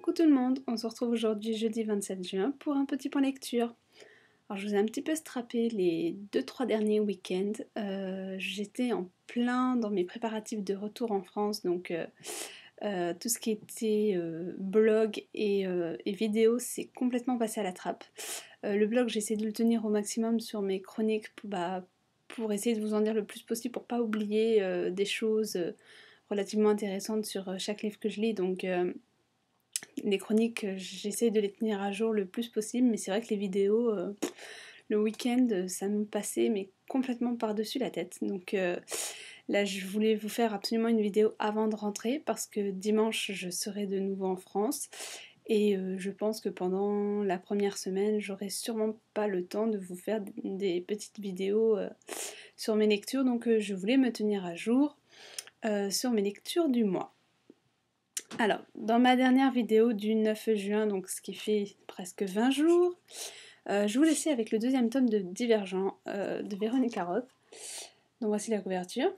Coucou tout le monde, on se retrouve aujourd'hui jeudi 27 juin pour un petit point lecture. Alors je vous ai un petit peu strappé les 2-3 derniers week-ends. J'étais en plein dans mes préparatifs de retour en France, donc tout ce qui était blog et vidéo c'est complètement passé à la trappe. Le blog j'essaie de le tenir au maximum sur mes chroniques pour essayer de vous en dire le plus possible pour pas oublier des choses relativement intéressantes sur chaque livre que je lis, donc les chroniques, j'essaie de les tenir à jour le plus possible, mais c'est vrai que les vidéos, le week-end, ça me passait mais complètement par-dessus la tête. Donc là, je voulais vous faire absolument une vidéo avant de rentrer, parce que dimanche, je serai de nouveau en France. Et je pense que pendant la première semaine, j'aurai sûrement pas le temps de vous faire des petites vidéos sur mes lectures. Donc je voulais me tenir à jour sur mes lectures du mois. Alors, dans ma dernière vidéo du 9 juin, donc ce qui fait presque 20 jours, je vous laissais avec le deuxième tome de Divergent de Véronica Roth. Donc voici la couverture.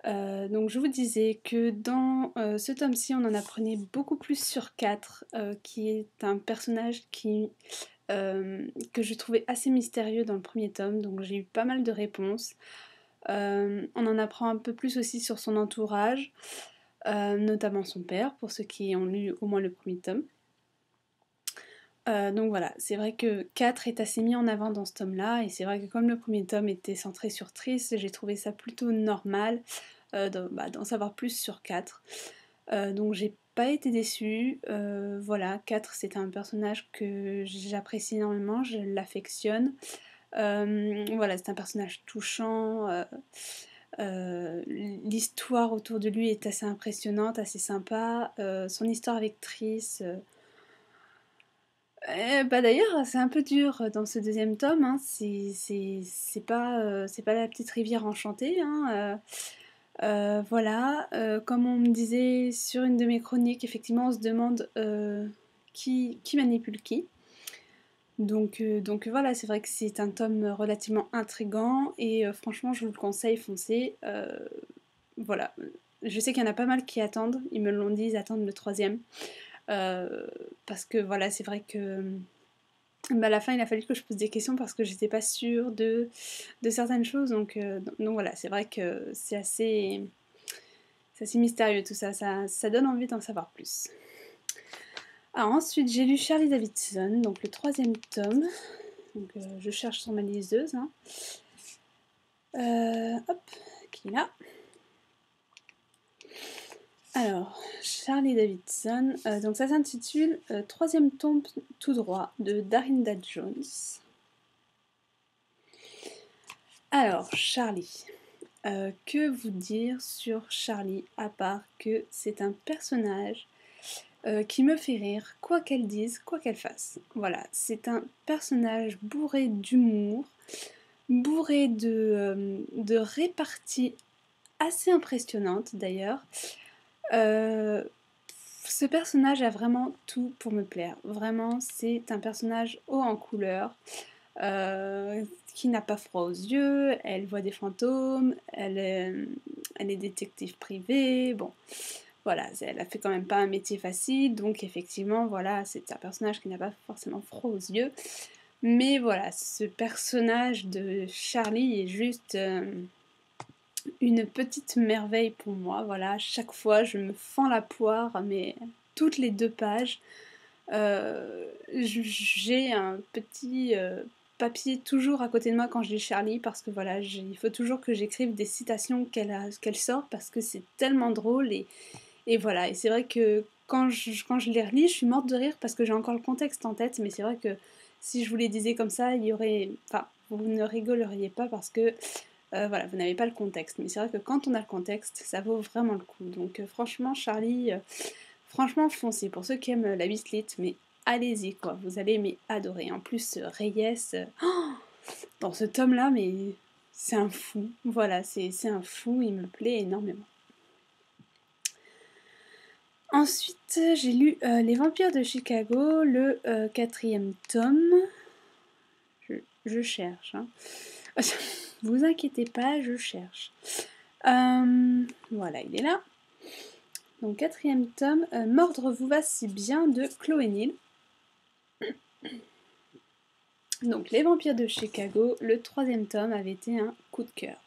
Donc je vous disais que dans ce tome-ci, on en apprenait beaucoup plus sur 4, qui est un personnage que je trouvais assez mystérieux dans le premier tome, donc j'ai eu pas mal de réponses. On en apprend un peu plus aussi sur son entourage. Notamment son père, pour ceux qui ont lu au moins le premier tome. Donc voilà, c'est vrai que 4 est assez mis en avant dans ce tome-là, et c'est vrai que comme le premier tome était centré sur Triss, j'ai trouvé ça plutôt normal d'en savoir plus sur 4. Donc j'ai pas été déçue. Voilà, 4 c'est un personnage que j'apprécie énormément, je l'affectionne. Voilà, c'est un personnage touchant. L'histoire autour de lui est assez impressionnante, assez sympa. Son histoire avec Triss, bah d'ailleurs, c'est un peu dur dans ce deuxième tome. Hein. C'est pas la petite rivière enchantée. Hein. Voilà, comme on me disait sur une de mes chroniques, effectivement, on se demande qui manipule qui. Donc voilà, c'est vrai que c'est un tome relativement intriguant et franchement, je vous le conseille, foncez. Voilà, je sais qu'il y en a pas mal qui attendent, ils me l'ont dit, ils attendent le troisième. Parce que voilà, c'est vrai que à la fin il a fallu que je pose des questions parce que j'étais pas sûre de certaines choses. Donc voilà, c'est vrai que c'est assez mystérieux tout ça, ça donne envie d'en savoir plus. Alors ensuite j'ai lu Charlie Davidson, donc le troisième tome. Donc je cherche sur ma liseuse. Hein. Hop, qui est là. Alors, Charlie Davidson, donc ça s'intitule Troisième tome tout droit de Darinda Jones. Alors, Charlie. Que vous dire sur Charlie, à part que c'est un personnage qui me fait rire, quoi qu'elle dise, quoi qu'elle fasse. Voilà, c'est un personnage bourré d'humour, bourré de réparties assez impressionnantes d'ailleurs. Ce personnage a vraiment tout pour me plaire. Vraiment, c'est un personnage haut en couleur, qui n'a pas froid aux yeux, elle voit des fantômes, elle est détective privée, bon, voilà, elle a fait quand même pas un métier facile, donc effectivement, voilà, c'est un personnage qui n'a pas forcément froid aux yeux. Mais voilà, ce personnage de Charlie est juste une petite merveille pour moi. Voilà, chaque fois je me fends la poire, mais toutes les 2 pages. J'ai un petit papier toujours à côté de moi quand je lis Charlie, parce que voilà, il faut toujours que j'écrive des citations qu'elle sort, parce que c'est tellement drôle. Et voilà, et c'est vrai que quand je les relis, je suis morte de rire parce que j'ai encore le contexte en tête, mais c'est vrai que si je vous les disais comme ça, il y aurait... Enfin, vous ne rigoleriez pas parce que voilà, vous n'avez pas le contexte. Mais c'est vrai que quand on a le contexte, ça vaut vraiment le coup. Donc franchement, Charlie, franchement, foncez. Pour ceux qui aiment la bislite, mais allez-y, quoi. Vous allez adorer. En plus, Reyes, dans ce tome-là, mais c'est un fou. Voilà, c'est un fou, il me plaît énormément. Ensuite, j'ai lu Les Vampires de Chicago, le 4e tome. Je cherche. Hein. Vous inquiétez pas, je cherche. Voilà, il est là. Donc 4e tome, Mordre vous va si bien de Chloé Neal. Donc Les Vampires de Chicago, le 3e tome avait été un coup de cœur.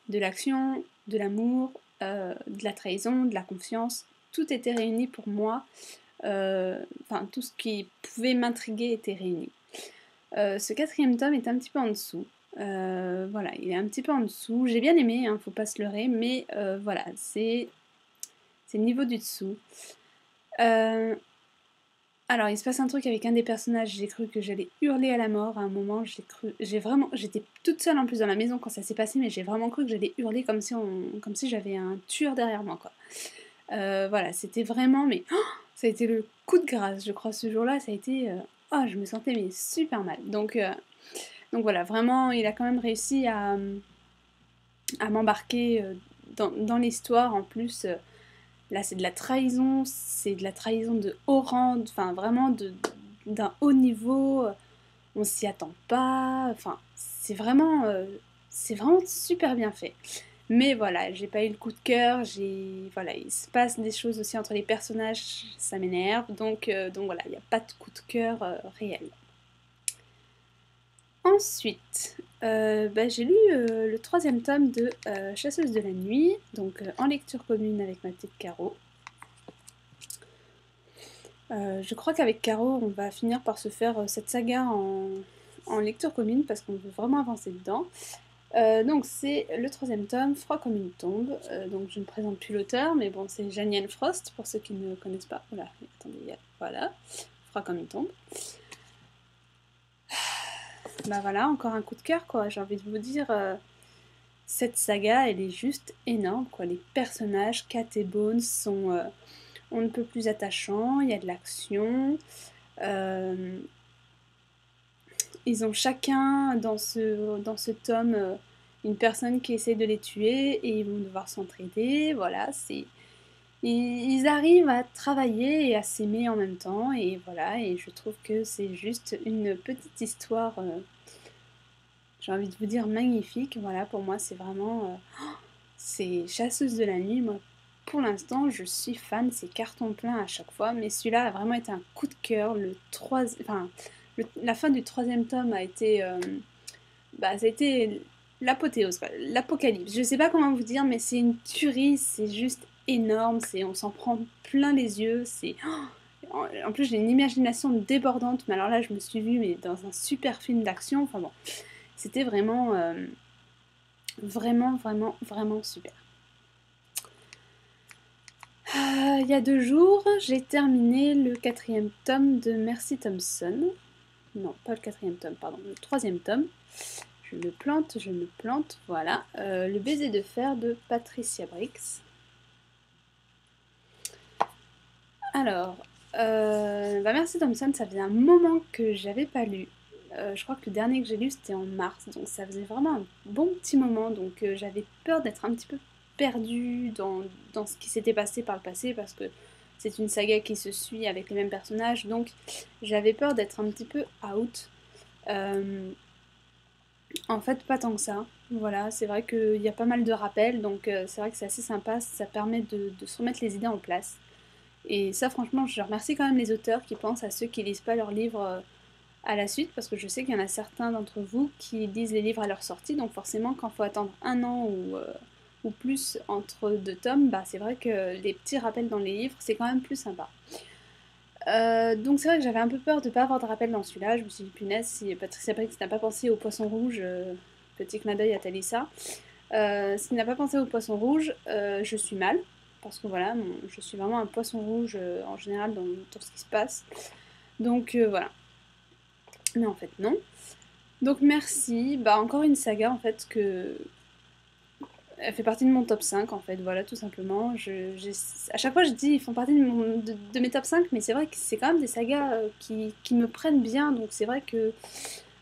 De l'action, de l'amour, de la trahison, de la confiance, tout était réuni pour moi. Enfin, tout ce qui pouvait m'intriguer était réuni. Ce 4e tome est un petit peu en dessous. Voilà, il est un petit peu en dessous. J'ai bien aimé, hein, faut pas se leurrer, mais voilà, c'est le niveau du dessous. Alors, il se passe un truc avec un des personnages, j'ai cru que j'allais hurler à la mort à un moment, j'étais toute seule en plus dans la maison quand ça s'est passé, mais j'ai vraiment cru que j'allais hurler comme si j'avais un tueur derrière moi, quoi. Voilà, c'était vraiment, mais ça a été le coup de grâce, je crois, ce jour-là, ça a été, je me sentais mais super mal. Donc voilà, vraiment, il a quand même réussi à m'embarquer dans l'histoire, en plus. Là, c'est de la trahison de haut rang, enfin vraiment d'un haut niveau, on s'y attend pas, enfin, c'est vraiment super bien fait. Mais voilà, j'ai pas eu le coup de cœur, voilà, il se passe des choses aussi entre les personnages, ça m'énerve, donc voilà, il n'y a pas de coup de cœur réel. Ensuite, j'ai lu le 3e tome de Chasseuse de la nuit, donc en lecture commune avec ma petite Caro. Je crois qu'avec Caro, on va finir par se faire cette saga en lecture commune parce qu'on veut vraiment avancer dedans. Donc c'est le 3e tome, Froid comme une tombe. Donc je ne présente plus l'auteur, mais bon, c'est Janienne Frost pour ceux qui ne connaissent pas. Voilà, attendez, voilà, Froid comme une tombe. Bah voilà, encore un coup de cœur, quoi. J'ai envie de vous dire, cette saga, elle est juste énorme, quoi. Les personnages, Kat et Bones, sont on ne peut plus attachants, il y a de l'action. Ils ont chacun dans ce tome une personne qui essaie de les tuer et ils vont devoir s'entraider. Voilà, ils arrivent à travailler et à s'aimer en même temps, et voilà, et je trouve que c'est juste une petite histoire, j'ai envie de vous dire magnifique. Voilà, pour moi c'est vraiment, c'est Chasseuse de la nuit. Moi, pour l'instant, je suis fan, c'est carton plein à chaque fois, mais celui-là a vraiment été un coup de cœur. La fin du 3e tome a été, ça a été l'apothéose, l'apocalypse. Je sais pas comment vous dire, mais c'est une tuerie, c'est juste énorme, on s'en prend plein les yeux, en plus j'ai une imagination débordante, mais alors là je me suis vue mais dans un super film d'action, enfin bon, c'était vraiment, vraiment, vraiment, vraiment super. Il y a 2 jours, j'ai terminé le 4e tome de Mercy Thompson. Non, pas le 4e tome, pardon, le 3e tome. Je me plante, voilà. Le baiser de fer de Patricia Briggs. Alors, Mercy Thompson, ça faisait un moment que j'avais pas lu. Je crois que le dernier que j'ai lu c'était en mars, donc ça faisait vraiment un bon petit moment, donc j'avais peur d'être un petit peu perdue dans ce qui s'était passé par le passé, parce que c'est une saga qui se suit avec les mêmes personnages, donc j'avais peur d'être un petit peu out. En fait, pas tant que ça. Voilà, c'est vrai qu'il y a pas mal de rappels, donc c'est vrai que c'est assez sympa, ça permet de se remettre les idées en place. Et ça, franchement, je remercie quand même les auteurs qui pensent à ceux qui lisent pas leurs livres à la suite, parce que je sais qu'il y en a certains d'entre vous qui lisent les livres à leur sortie, donc forcément, quand il faut attendre un an ou plus entre 2 tomes, bah, c'est vrai que les petits rappels dans les livres, c'est quand même plus sympa. Donc c'est vrai que j'avais un peu peur de ne pas avoir de rappel dans celui-là. Je me suis dit, punaise, si Patricia Briggs n'a pas pensé au poisson rouge, petit clin d'œil à Thalissa, s'il n'a pas pensé au poisson rouge, je suis mal. Parce que voilà, je suis vraiment un poisson rouge en général dans tout ce qui se passe. Donc voilà. Mais en fait, non. Donc merci. Bah, encore une saga en fait que. Elle fait partie de mon top 5 en fait, voilà, tout simplement. À chaque fois je dis ils font partie de mes top 5, mais c'est vrai que c'est quand même des sagas qui me prennent bien, donc c'est vrai que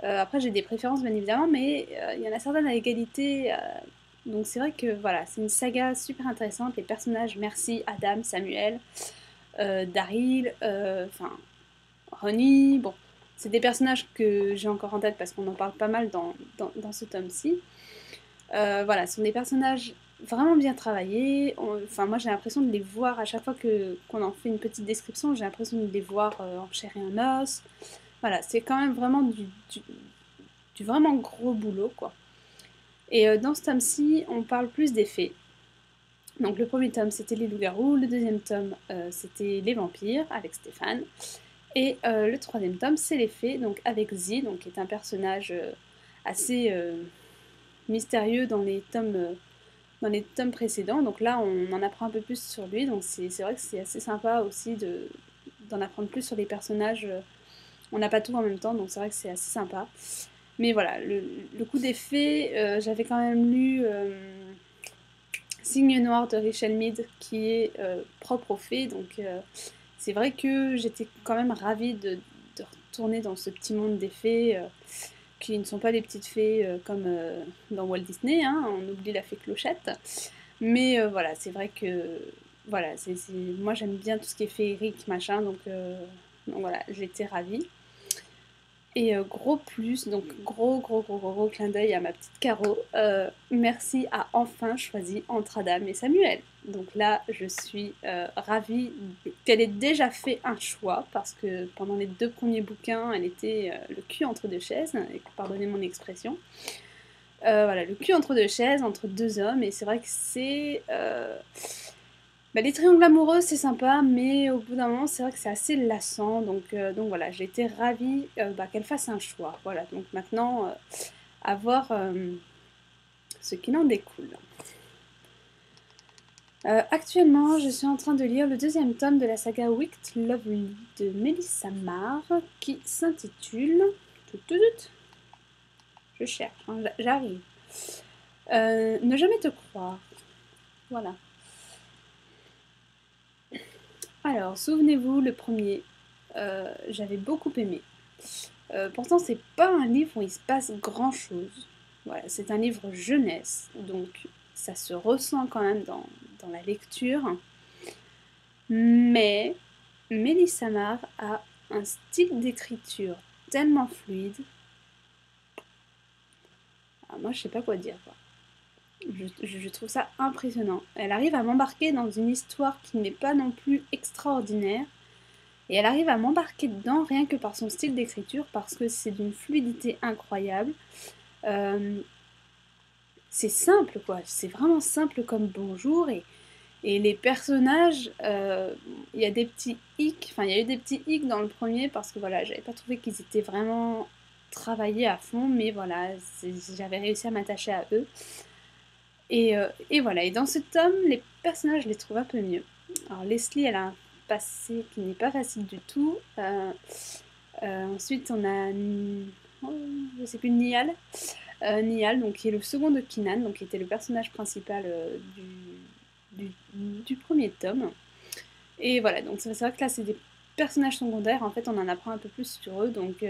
après j'ai des préférences bien évidemment, mais il y en a certaines à égalité, donc c'est vrai que voilà, c'est une saga super intéressante. Les personnages, Merci, Adam, Samuel, Daryl, enfin Ronnie, bon, c'est des personnages que j'ai encore en tête parce qu'on en parle pas mal dans ce tome-ci. Voilà, ce sont des personnages vraiment bien travaillés. Enfin, moi j'ai l'impression de les voir à chaque fois qu'on en fait une petite description, j'ai l'impression de les voir en chair et en os. Voilà, c'est quand même vraiment du vraiment gros boulot, quoi. Et dans ce tome-ci, on parle plus des fées. Donc le premier tome, c'était les loups-garous, le deuxième tome, c'était les vampires, avec Stéphane. Et le troisième tome, c'est les fées, donc avec Z, donc, qui est un personnage assez mystérieux dans les tomes précédents. Donc là, on en apprend un peu plus sur lui, donc c'est vrai que c'est assez sympa aussi d'en apprendre plus sur les personnages. On n'a pas tout en même temps, donc c'est vrai que c'est assez sympa. Mais voilà, le coup des fées, j'avais quand même lu Signe Noir de Richel Mead, qui est propre aux fées, donc c'est vrai que j'étais quand même ravie de retourner dans ce petit monde des fées, qui ne sont pas des petites fées comme dans Walt Disney, hein, on oublie la fée Clochette. Mais voilà, c'est vrai que voilà, moi j'aime bien tout ce qui est féerique, machin, donc voilà, j'étais ravie. Et gros plus, donc gros clin d'œil à ma petite Caro. Merci a enfin choisi entre Adam et Samuel. Donc là, je suis ravie qu'elle ait déjà fait un choix, parce que pendant les 2 premiers bouquins, elle était le cul entre deux chaises, et pardonnez mon expression. Voilà, le cul entre deux chaises, entre deux hommes, et c'est vrai que c'est... Bah, les triangles amoureux, c'est sympa, mais au bout d'un moment, c'est vrai que c'est assez lassant. Donc voilà, j'ai été ravie qu'elle fasse un choix. Voilà, donc maintenant, à voir ce qu'il en découle. Actuellement, je suis en train de lire le deuxième tome de la saga Wicked Lovely de Melissa Marr, qui s'intitule... Je cherche, hein, j'arrive. Ne jamais te croire. Voilà. Alors, souvenez-vous, le premier, j'avais beaucoup aimé. Pourtant, c'est pas un livre où il se passe grand-chose. Voilà, c'est un livre jeunesse, donc ça se ressent quand même dans la lecture. Mais Mélissa Marr a un style d'écriture tellement fluide. Alors moi, je sais pas quoi dire, quoi. Je trouve ça impressionnant. Elle arrive à m'embarquer dans une histoire qui n'est pas non plus extraordinaire. Et elle arrive à m'embarquer dedans rien que par son style d'écriture, parce que c'est d'une fluidité incroyable. Euh, c'est simple, quoi. C'est vraiment simple comme bonjour. Et les personnages, il y a des petits hicks. Enfin, il y a eu des petits hicks dans le premier, parce que voilà, j'avais pas trouvé qu'ils étaient vraiment travaillés à fond. Mais voilà, j'avais réussi à m'attacher à eux. Et voilà, et dans ce tome, les personnages, je les trouve un peu mieux. Alors Leslie, elle a un passé qui n'est pas facile du tout. Ensuite, on a, oh, je sais plus, Niall. Niall, donc, qui est le second de Kinan, donc qui était le personnage principal du premier tome. Et voilà, donc c'est vrai que là, c'est des personnages secondaires. En fait, on en apprend un peu plus sur eux, donc...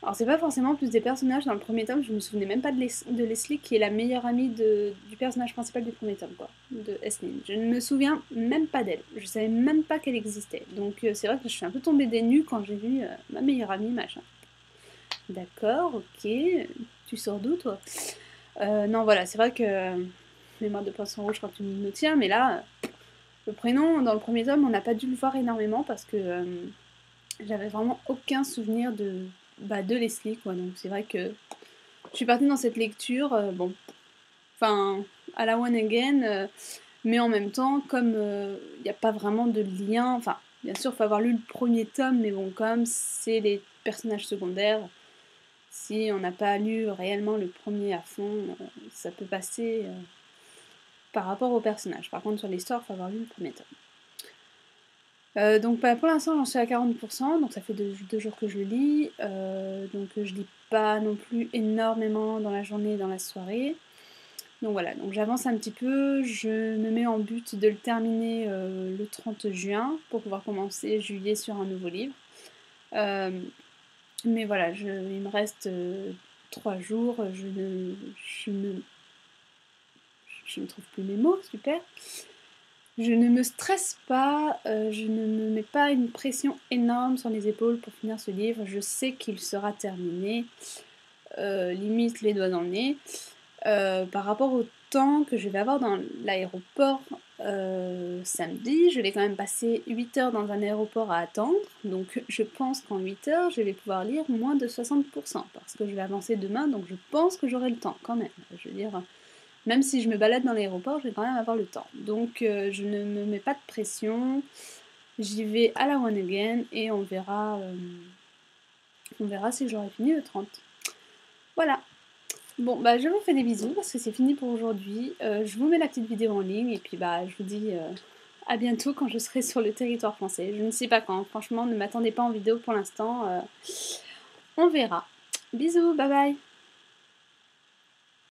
alors c'est pas forcément plus des personnages dans le premier tome, je me souvenais même pas de Leslie qui est la meilleure amie du personnage principal du premier tome, quoi, de Esnine. Je ne me souviens même pas d'elle, je savais même pas qu'elle existait. Donc c'est vrai que je suis un peu tombée des nues quand j'ai vu ma meilleure amie, machin. D'accord, ok, tu sors d'où toi? Non voilà, c'est vrai que mémoire de poisson rouge quand tu me tiens, mais là, le prénom dans le premier tome, on n'a pas dû le voir énormément parce que j'avais vraiment aucun souvenir de Leslie, quoi. Donc c'est vrai que je suis partie dans cette lecture, bon, enfin, à la one again, mais en même temps, comme il n'y a pas vraiment de lien, enfin, bien sûr, il faut avoir lu le premier tome, mais bon, comme c'est les personnages secondaires, si on n'a pas lu réellement le premier à fond, ça peut passer par rapport aux personnages. Par contre, sur l'histoire, il faut avoir lu le premier tome. Donc pour l'instant j'en suis à 40%, donc ça fait 2 jours que je lis, donc je lis pas non plus énormément dans la journée et dans la soirée. Donc voilà, donc j'avance un petit peu, je me mets en but de le terminer le 30 juin pour pouvoir commencer juillet sur un nouveau livre. Mais voilà, il me reste 3 jours, je ne trouve plus mes mots, super. Je ne me stresse pas, je ne me mets pas une pression énorme sur les épaules pour finir ce livre. Je sais qu'il sera terminé, limite les doigts dans le nez. Par rapport au temps que je vais avoir dans l'aéroport samedi. Je vais quand même passer 8 heures dans un aéroport à attendre, donc je pense qu'en 8 heures, je vais pouvoir lire moins de 60%, parce que je vais avancer demain, donc je pense que j'aurai le temps quand même. Je veux dire, même si je me balade dans l'aéroport, je vais quand même avoir le temps. Donc je ne me mets pas de pression, j'y vais à la one again et on verra si j'aurai fini le 30. Voilà. Bon, bah je vous fais des bisous parce que c'est fini pour aujourd'hui. Je vous mets la petite vidéo en ligne et puis bah je vous dis à bientôt quand je serai sur le territoire français. Je ne sais pas quand, franchement, ne m'attendez pas en vidéo pour l'instant. On verra. Bisous, bye bye.